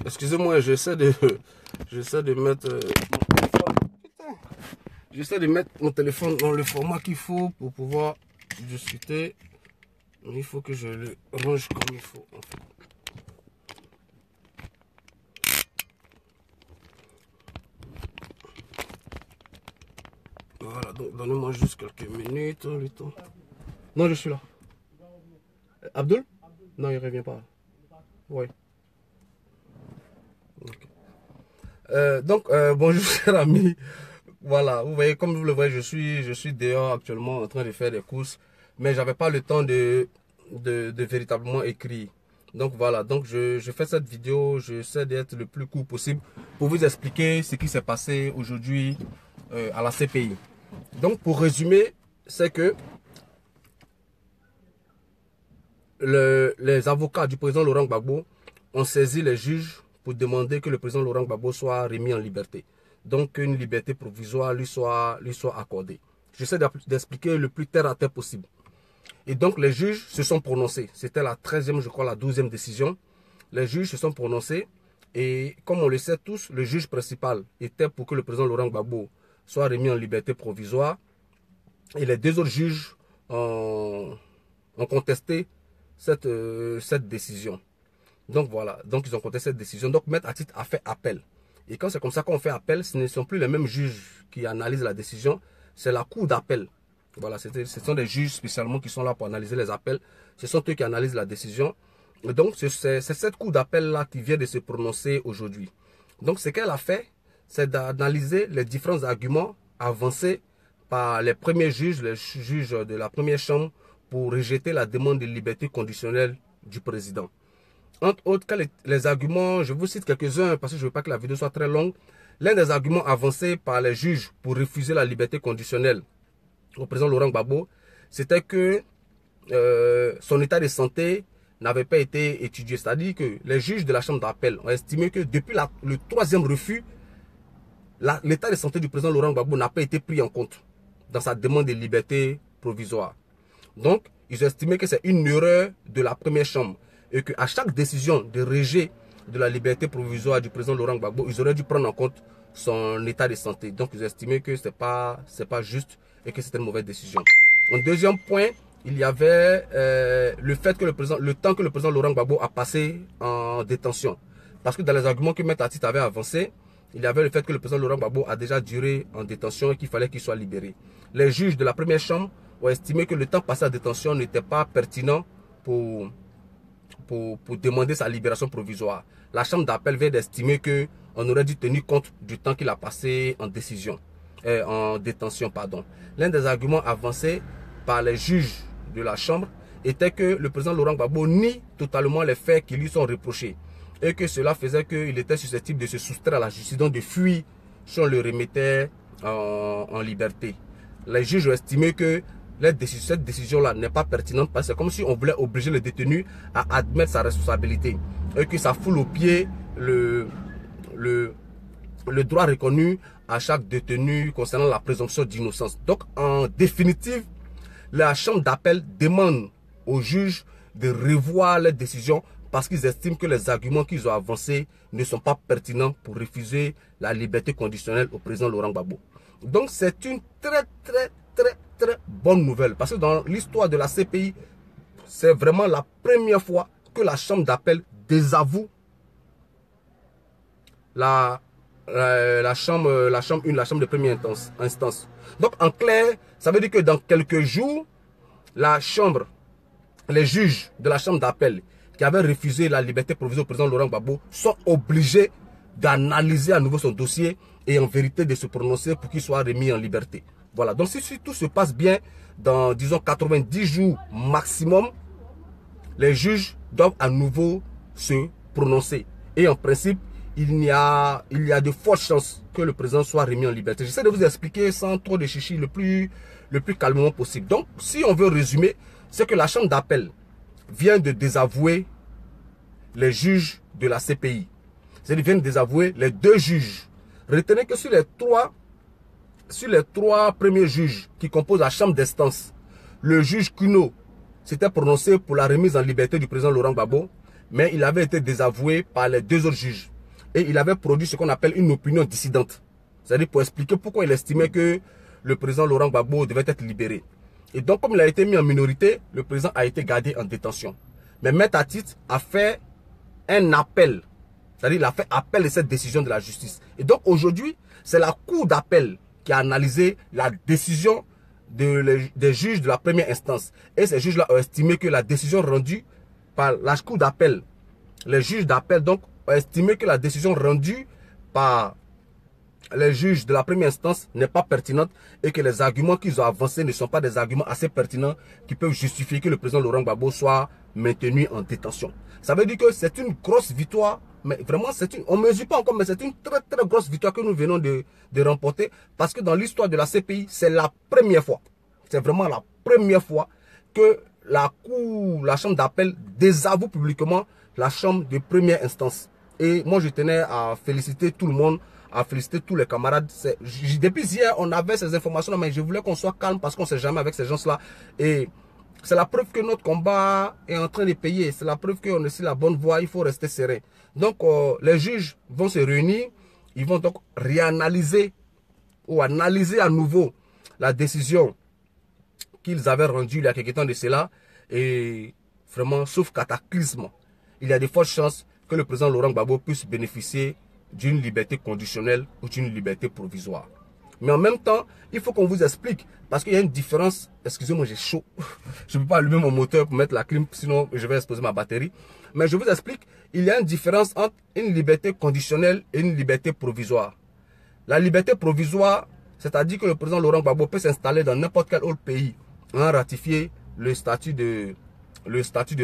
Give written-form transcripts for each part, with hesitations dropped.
Excusez-moi, j'essaie de mettre mon téléphone. Putain. J'essaie de mettre mon téléphone dans le format qu'il faut pour pouvoir discuter. Mais il faut que je le range comme il faut, en fait. Voilà, donc donnez-moi juste quelques minutes, le temps. Non, je suis là. Abdul? Non, il ne revient pas. Oui. Okay. Bonjour chers amis. Voilà, vous voyez, comme vous le voyez, je suis dehors actuellement en train de faire des courses, mais j'avais pas le temps de véritablement écrire. Donc voilà, donc je fais cette vidéo, j'essaie d'être le plus court possible pour vous expliquer ce qui s'est passé aujourd'hui à la CPI. Donc pour résumer, c'est que les avocats du président Laurent Gbagbo ont saisi les juges pour demander que le président Laurent Gbagbo soit remis en liberté. Donc qu'une liberté provisoire lui soit accordée. J'essaie d'expliquer le plus terre à terre possible. Et donc les juges se sont prononcés. C'était la 13e, je crois, la 12e décision. Les juges se sont prononcés. Et comme on le sait tous, le juge principal était pour que le président Laurent Gbagbo soit remis en liberté provisoire. Et les deux autres juges ont contesté cette décision. Donc voilà, donc ils ont contesté cette décision. Donc Maître Atit a fait appel. Et quand c'est comme ça qu'on fait appel, ce ne sont plus les mêmes juges qui analysent la décision, c'est la cour d'appel. Voilà, ce sont des juges spécialement qui sont là pour analyser les appels. Ce sont eux qui analysent la décision. Et donc c'est cette cour d'appel-là qui vient de se prononcer aujourd'hui. Donc ce qu'elle a fait, c'est d'analyser les différents arguments avancés par les premiers juges, les juges de la première chambre, pour rejeter la demande de liberté conditionnelle du président. Entre autres, les arguments, je vous cite quelques-uns parce que je ne veux pas que la vidéo soit très longue. L'un des arguments avancés par les juges pour refuser la liberté conditionnelle au président Laurent Gbagbo, c'était que son état de santé n'avait pas été étudié. C'est-à-dire que les juges de la chambre d'appel ont estimé que depuis le troisième refus, l'état de santé du président Laurent Gbagbo n'a pas été pris en compte dans sa demande de liberté provisoire. Donc, ils ont estimé que c'est une erreur de la première chambre et qu'à chaque décision de rejet de la liberté provisoire du président Laurent Gbagbo, ils auraient dû prendre en compte son état de santé. Donc, ils ont estimé que c'est pas juste et que c'était une mauvaise décision. En deuxième point, il y avait le fait que le temps que le président Laurent Gbagbo a passé en détention. Parce que dans les arguments que Maître Atit avait avancé, il y avait le fait que le président Laurent Gbagbo a déjà duré en détention et qu'il fallait qu'il soit libéré. Les juges de la première chambre ont estimé que le temps passé en détention n'était pas pertinent pour demander sa libération provisoire. La chambre d'appel vient d'estimer qu'on aurait dû tenir compte du temps qu'il a passé en détention. L'un des arguments avancés par les juges de la chambre était que le président Laurent Gbagbo nie totalement les faits qui lui sont reprochés et que cela faisait qu'il était susceptible de se soustraire à la justice, donc de fuir si on le remettait en liberté. Les juges ont estimé que cette décision-là n'est pas pertinente parce que c'est comme si on voulait obliger le détenu à admettre sa responsabilité et que ça foule au pied le droit reconnu à chaque détenu concernant la présomption d'innocence. Donc, en définitive, la chambre d'appel demande aux juges de revoir les décisions parce qu'ils estiment que les arguments qu'ils ont avancés ne sont pas pertinents pour refuser la liberté conditionnelle au président Laurent Gbagbo. Donc, c'est une très bonne nouvelle parce que dans l'histoire de la CPI, c'est vraiment la première fois que la chambre d'appel désavoue la chambre 1, la chambre de première instance. Donc en clair, ça veut dire que dans quelques jours, les juges de la chambre d'appel qui avaient refusé la liberté provisoire au président Laurent Gbagbo sont obligés d'analyser à nouveau son dossier et en vérité de se prononcer pour qu'il soit remis en liberté. Voilà, donc si tout se passe bien, dans disons 90 jours maximum, les juges doivent à nouveau se prononcer. Et en principe, il y a de fortes chances que le président soit remis en liberté. J'essaie de vous expliquer sans trop de chichi le plus calmement possible. Donc, si on veut résumer, c'est que la chambre d'appel vient de désavouer les juges de la CPI. C'est-à-dire vient de désavouer les deux juges. Retenez que sur les trois premiers juges qui composent la chambre d'instance, le juge Kuno s'était prononcé pour la remise en liberté du président Laurent Gbagbo, mais il avait été désavoué par les deux autres juges. et il avait produit ce qu'on appelle une opinion dissidente. C'est-à-dire pour expliquer pourquoi il estimait que le président Laurent Gbagbo devait être libéré. Et donc, comme il a été mis en minorité, le président a été gardé en détention. Mais Maître Atit a fait un appel. C'est-à-dire, il a fait appel de cette décision de la justice. Et donc, aujourd'hui, c'est la cour d'appel qui a analysé la décision des juges de la première instance. Et ces juges-là ont estimé que la décision rendue par la cour d'appel, les juges d'appel donc, ont estimé que la décision rendue par les juges de la première instance n'est pas pertinente et que les arguments qu'ils ont avancés ne sont pas des arguments assez pertinents qui peuvent justifier que le président Laurent Gbagbo soit maintenu en détention. Ça veut dire que c'est une grosse victoire, mais vraiment on ne mesure pas encore, mais c'est une très très grosse victoire que nous venons de remporter parce que dans l'histoire de la CPI, c'est la première fois, c'est vraiment la première fois que la chambre d'appel désavoue publiquement la chambre de première instance. Et moi je tenais à féliciter tout le monde, à féliciter tous les camarades. Depuis hier, on avait ces informations, mais je voulais qu'on soit calme parce qu'on ne sait jamais avec ces gens-là. Et c'est la preuve que notre combat est en train de payer. C'est la preuve qu'on est sur la bonne voie, il faut rester serein. Donc, les juges vont se réunir, ils vont donc réanalyser ou analyser à nouveau la décision qu'ils avaient rendue il y a quelques temps de cela. Et vraiment, sauf cataclysme, il y a de fortes chances que le président Laurent Gbagbo puisse bénéficier d'une liberté conditionnelle ou d'une liberté provisoire. Mais en même temps, il faut qu'on vous explique, parce qu'il y a une différence. Excusez-moi, j'ai chaud. Je ne peux pas allumer mon moteur pour mettre la clim, sinon je vais exposer ma batterie. Mais je vous explique, il y a une différence entre une liberté conditionnelle et une liberté provisoire. La liberté provisoire, c'est-à-dire que le président Laurent Gbagbo peut s'installer dans n'importe quel autre pays en ratifier le statut de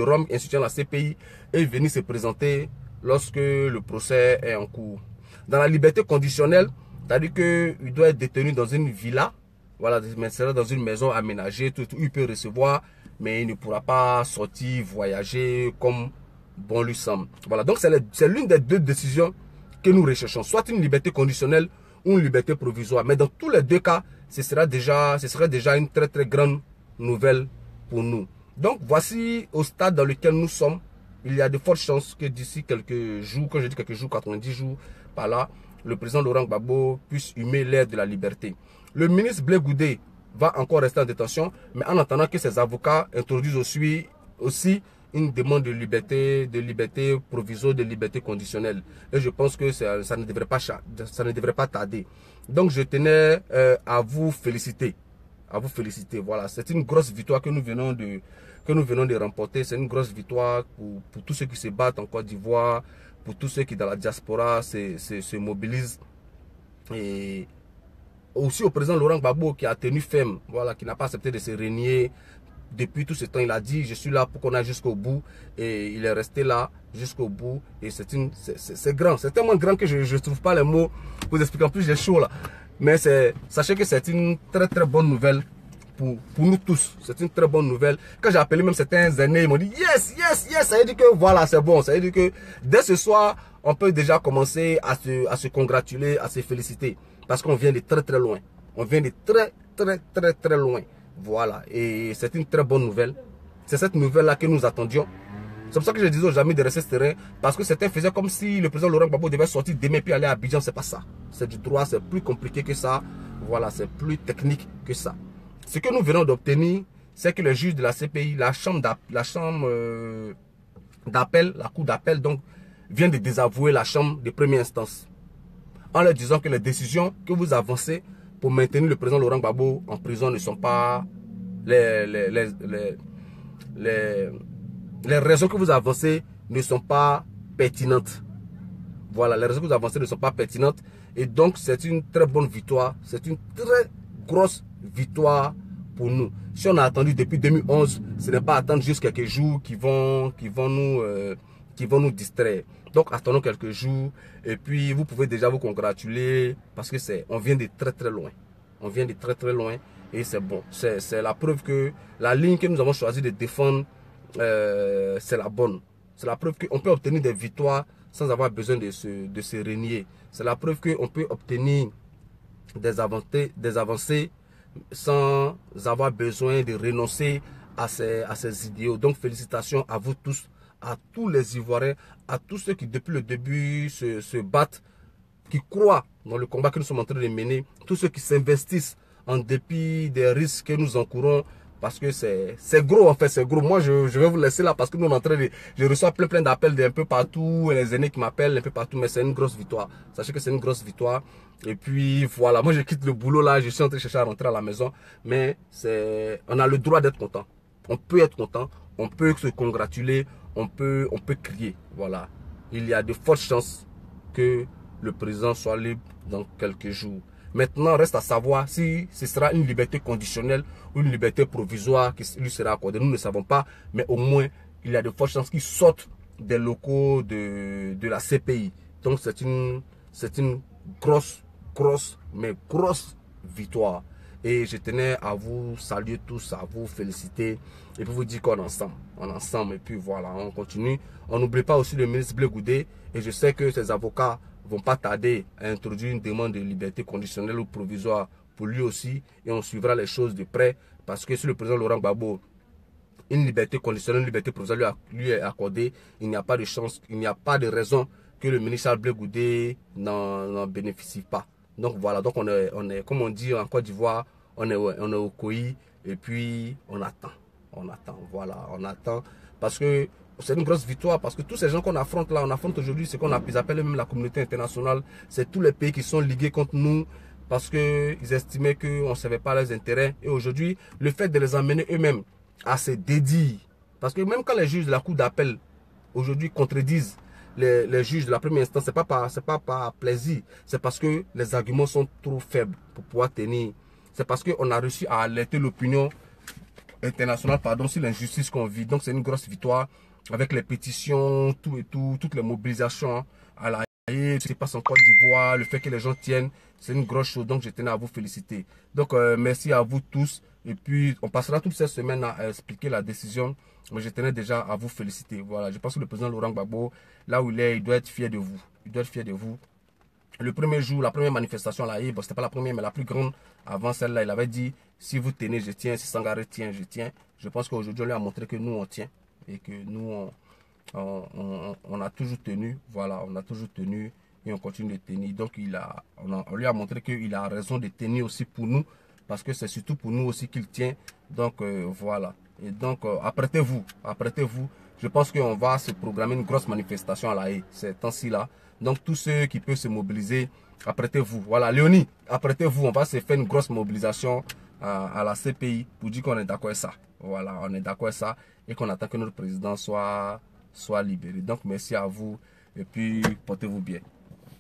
Rome instituant la CPI et venir se présenter lorsque le procès est en cours. Dans la liberté conditionnelle, c'est-à-dire qu'il doit être détenu dans une villa, voilà, mais c'est dans une maison aménagée, tout, il peut recevoir, mais il ne pourra pas sortir, voyager comme bon lui semble. Voilà, donc c'est l'une des deux décisions que nous recherchons, soit une liberté conditionnelle ou une liberté provisoire. Mais dans tous les deux cas, ce serait déjà une très très grande nouvelle pour nous. Donc voici au stade dans lequel nous sommes. Il y a de fortes chances que d'ici quelques jours, quand je dis quelques jours, 90 jours par là, le président Laurent Gbagbo puisse humer l'air de la liberté. Le ministre Blé Goudé va encore rester en détention, mais en attendant que ses avocats introduisent aussi une demande de liberté provisoire, de liberté conditionnelle. Et je pense que ça ne devrait pas tarder. Donc je tenais à vous féliciter. Voilà, c'est une grosse victoire que nous venons de remporter. C'est une grosse victoire pour tous ceux qui se battent en Côte d'Ivoire, pour tous ceux qui dans la diaspora se mobilisent. Et aussi au président Laurent Gbagbo qui a tenu ferme, voilà, qui n'a pas accepté de se renier. Depuis tout ce temps, il a dit, je suis là pour qu'on aille jusqu'au bout. Et il est resté là jusqu'au bout. Et c'est grand, c'est tellement grand que je ne trouve pas les mots pour vous expliquer. En plus, j'ai chaud là. Mais sachez que c'est une très très bonne nouvelle pour nous tous. C'est une très bonne nouvelle. Quand j'ai appelé même certains aînés, ils m'ont dit yes, yes, yes. Ça veut dire que voilà, c'est bon. Ça veut dire que dès ce soir, on peut déjà commencer à se congratuler, à se féliciter. Parce qu'on vient de très très loin. On vient de très très très très loin. Voilà. Et c'est une très bonne nouvelle. C'est cette nouvelle-là que nous attendions. C'est pour ça que je disais aux amis de rester serein. Parce que certains faisaient comme si le président Laurent Gbagbo devait sortir demain puis aller à Abidjan. C'est pas ça. C'est du droit, c'est plus compliqué que ça. Voilà, c'est plus technique que ça. Ce que nous venons d'obtenir, c'est que le juge de la CPI, la chambre d'appel, la cour d'appel, donc, vient de désavouer la chambre de première instance. En leur disant que les décisions que vous avancez pour maintenir le président Laurent Gbagbo en prison ne sont pas les raisons que vous avancez ne sont pas pertinentes. Voilà, les raisons que vous avancez ne sont pas pertinentes. Et donc, c'est une très bonne victoire. C'est une très grosse victoire pour nous. Si on a attendu depuis 2011, ce n'est pas attendre juste quelques jours qui vont nous distraire. Donc, attendons quelques jours. Et puis, vous pouvez déjà vous congratuler parce que on vient de très très loin. On vient de très très loin. Et c'est bon. C'est la preuve que la ligne que nous avons choisi de défendre, c'est la bonne. C'est la preuve qu'on peut obtenir des victoires sans avoir besoin de se renier. C'est la preuve qu'on peut obtenir des avancées sans avoir besoin de renoncer à ces idéaux. Donc félicitations à vous tous, à tous les Ivoiriens, à tous ceux qui depuis le début se battent, qui croient dans le combat que nous sommes en train de mener, tous ceux qui s'investissent en dépit des risques que nous encourons, parce que c'est gros en fait, c'est gros. Moi je vais vous laisser là parce que nous on est en train de... Je reçois plein d'appels d'un peu partout, les aînés qui m'appellent un peu partout, mais c'est une grosse victoire. Sachez que c'est une grosse victoire. Et puis voilà, moi je quitte le boulot là, je suis en train de chercher à rentrer à la maison, mais on a le droit d'être content. On peut être content, on peut se congratuler, on peut crier. Voilà, il y a de fortes chances que le président soit libre dans quelques jours. Maintenant, reste à savoir si ce sera une liberté conditionnelle ou une liberté provisoire qui lui sera accordée. Nous ne savons pas, mais au moins, il y a de fortes chances qu'il sorte des locaux de la CPI. Donc, c'est une grosse victoire. Et je tenais à vous saluer tous, à vous féliciter et puis vous dire qu'on est ensemble. On est ensemble et puis voilà, on continue. On n'oublie pas aussi le ministre Blé Goudé et je sais que ses avocats vont pas tarder à introduire une demande de liberté conditionnelle ou provisoire pour lui aussi et on suivra les choses de près parce que si le président Laurent Gbagbo, une liberté conditionnelle, une liberté provisoire lui est accordée, il n'y a pas de chance, il n'y a pas de raison que le ministre Blé Goudé n'en bénéficie pas. Donc voilà, donc on est comme on dit en Côte d'Ivoire, on est au COI et puis on attend, voilà, on attend parce que c'est une grosse victoire parce que tous ces gens qu'on affronte là, on affronte aujourd'hui ce qu'on appelle même la communauté internationale, c'est tous les pays qui sont ligués contre nous parce qu'ils estimaient qu'on ne servait pas leurs intérêts et aujourd'hui, le fait de les emmener eux-mêmes à se dédier, parce que même quand les juges de la cour d'appel aujourd'hui contredisent les juges de la première instance, c'est pas par plaisir, c'est parce que les arguments sont trop faibles pour pouvoir tenir. C'est parce qu'on a réussi à alerter l'opinion internationale sur l'injustice qu'on vit. Donc c'est une grosse victoire avec les pétitions, toutes les mobilisations à la haie, ce qui se passe en Côte d'Ivoire, le fait que les gens tiennent, c'est une grosse chose. Donc je tenais à vous féliciter. Donc merci à vous tous. Et puis on passera toute cette semaine à expliquer la décision. Mais je tenais déjà à vous féliciter. Voilà, je pense que le président Laurent Gbagbo, là où il est, il doit être fier de vous. Il doit être fier de vous. Le premier jour, la première manifestation à la haie, bon, c'était pas la première, mais la plus grande avant celle-là, il avait dit, si vous tenez, je tiens, si Sangaré tient, je tiens. Je pense qu'aujourd'hui, on lui a montré que nous, on tient. Et que nous, on a toujours tenu. Voilà, on a toujours tenu et on continue de tenir. Donc, on lui a montré qu'il a raison de tenir aussi pour nous. Parce que c'est surtout pour nous aussi qu'il tient. Donc, voilà. Et donc, apprêtez-vous. Apprêtez-vous. Je pense qu'on va se programmer une grosse manifestation à la haie, ces temps-ci là. Donc, tous ceux qui peuvent se mobiliser, apprêtez-vous. Voilà, Léonie, apprêtez-vous. On va se faire une grosse mobilisation à la CPI pour dire qu'on est d'accord avec ça. Voilà, on est d'accord avec ça et qu'on attend que notre président soit libéré. Donc, merci à vous et puis portez-vous bien.